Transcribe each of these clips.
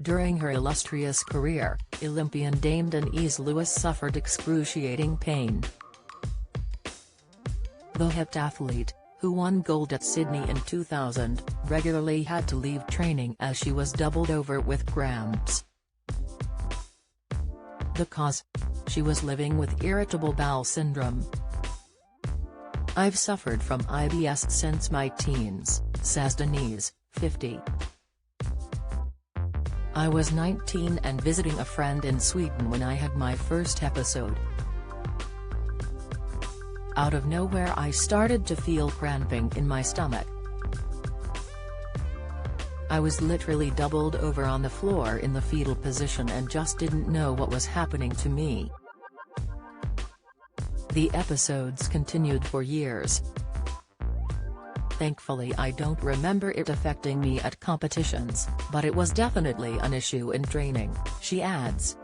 During her illustrious career, Olympian Dame Denise Lewis suffered excruciating pain. The heptathlete, who won gold at Sydney in 2000, regularly had to leave training as she was doubled over with cramps. The cause? She was living with irritable bowel syndrome. "I've suffered from IBS since my teens," says Denise, 50. "I was 19 and visiting a friend in Sweden when I had my first episode. Out of nowhere I started to feel cramping in my stomach. I was literally doubled over on the floor in the fetal position and just didn't know what was happening to me. The episodes continued for years. Thankfully I don't remember it affecting me at competitions, but it was definitely an issue in training," she adds.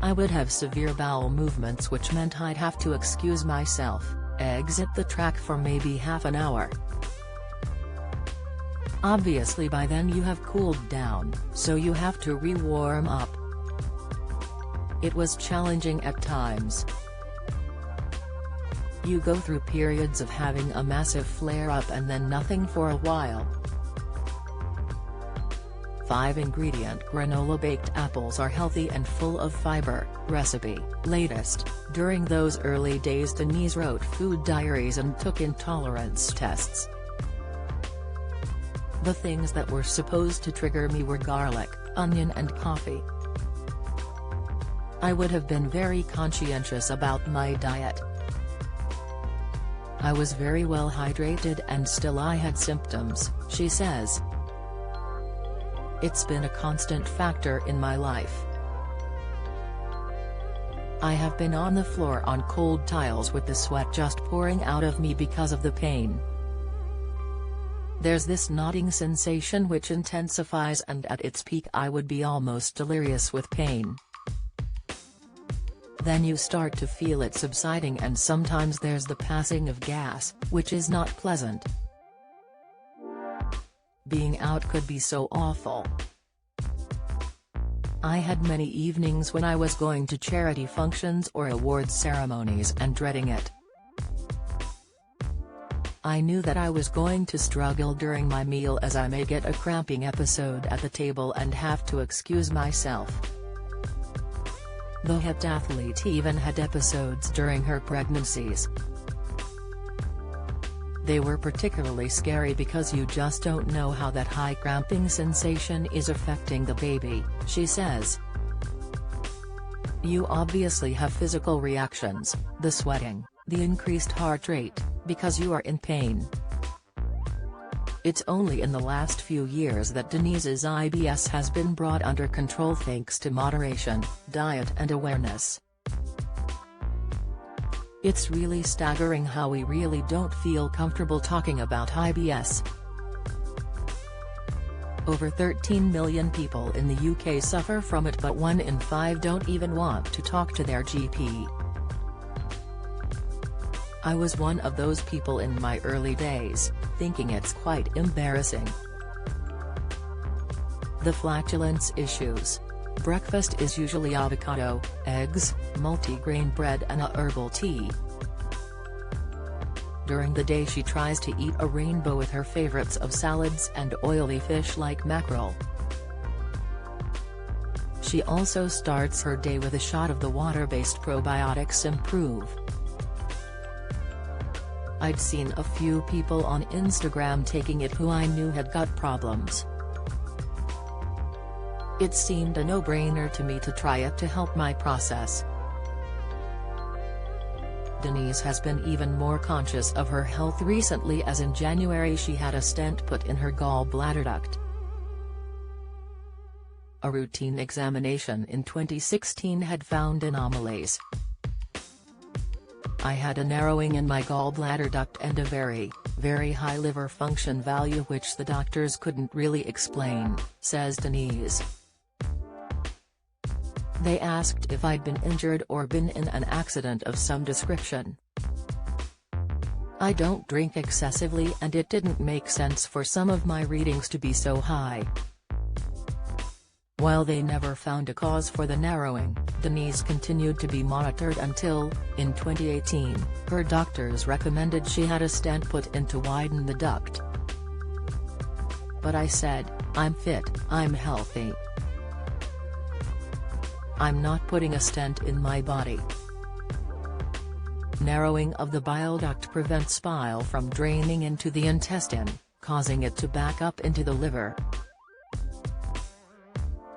"I would have severe bowel movements which meant I'd have to excuse myself, exit the track for maybe half an hour. Obviously by then you have cooled down, so you have to re-warm up. It was challenging at times. You go through periods of having a massive flare-up and then nothing for a while." 5-ingredient granola baked apples are healthy and full of fiber. Recipe, latest. During those early days Denise wrote food diaries and took intolerance tests. "The things that were supposed to trigger me were garlic, onion and coffee. I would have been very conscientious about my diet. I was very well hydrated and still I had symptoms," she says. "It's been a constant factor in my life. I have been on the floor on cold tiles with the sweat just pouring out of me because of the pain. There's this knotting sensation which intensifies and at its peak I would be almost delirious with pain. Then you start to feel it subsiding and sometimes there's the passing of gas, which is not pleasant. Being out could be so awful. I had many evenings when I was going to charity functions or awards ceremonies and dreading it. I knew that I was going to struggle during my meal as I may get a cramping episode at the table and have to excuse myself." The heptathlete even had episodes during her pregnancies. "They were particularly scary because you just don't know how that high cramping sensation is affecting the baby," she says. "You obviously have physical reactions, the sweating, the increased heart rate, because you are in pain." It's only in the last few years that Denise's IBS has been brought under control thanks to moderation, diet and awareness. "It's really staggering how we really don't feel comfortable talking about IBS. Over 13 million people in the UK suffer from it, but 1 in 5 don't even want to talk to their GP. I was one of those people in my early days, thinking it's quite embarrassing. The flatulence issues. Breakfast is usually avocado, eggs, multigrain bread and a herbal tea. During the day she tries to eat a rainbow with her favorites of salads and oily fish like mackerel. She also starts her day with a shot of the water-based probiotics Improve. I'd seen a few people on Instagram taking it who I knew had gut problems. It seemed a no-brainer to me to try it to help my process." Denise has been even more conscious of her health recently, as in January she had a stent put in her gallbladder duct. A routine examination in 2016 had found anomalies. "I had a narrowing in my gallbladder duct and a very, very high liver function value which the doctors couldn't really explain," says Denise. They asked if I'd been injured or been in an accident of some description. I don't drink excessively and it didn't make sense for some of my readings to be so high. While they never found a cause for the narrowing, Denise continued to be monitored until, in 2018, her doctors recommended she had a stent put in to widen the duct. "But I said, I'm fit, I'm healthy. I'm not putting a stent in my body." Narrowing of the bile duct prevents bile from draining into the intestine, causing it to back up into the liver.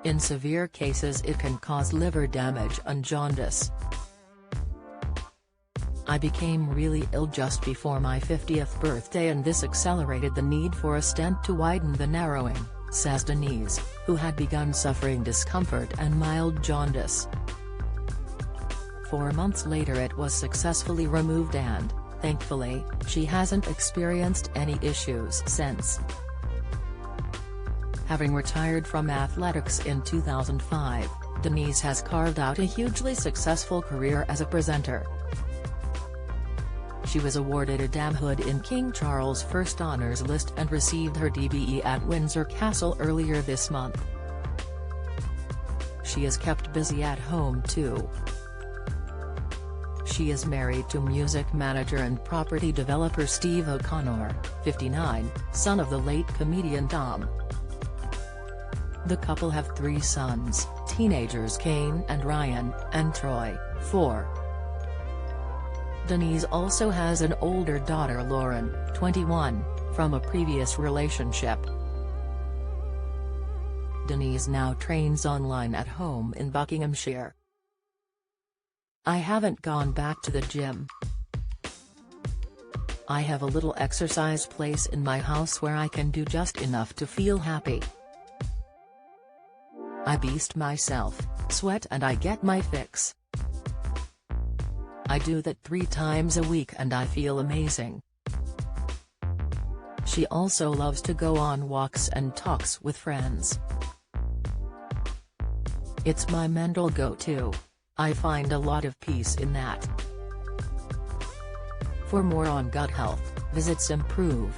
In severe cases it can cause liver damage and jaundice. "I became really ill just before my 50th birthday and this accelerated the need for a stent to widen the narrowing," says Denise, who had begun suffering discomfort and mild jaundice. 4 months later it was successfully removed and, thankfully, she hasn't experienced any issues since. Having retired from athletics in 2005, Denise has carved out a hugely successful career as a presenter. She was awarded a damehood in King Charles First Honours List and received her DBE at Windsor Castle earlier this month. She is kept busy at home too. She is married to music manager and property developer Steve O'Connor, 59, son of the late comedian Tom. The couple have 3 sons, teenagers Kane and Ryan, and Troy, 4. Denise also has an older daughter Lauren, 21, from a previous relationship. Denise now trains online at home in Buckinghamshire. "I haven't gone back to the gym. I have a little exercise place in my house where I can do just enough to feel happy. I beast myself, sweat and I get my fix. I do that 3 times a week and I feel amazing." She also loves to go on walks and talks with friends. "It's my mental go-to. I find a lot of peace in that." For more on gut health, visit improve.com.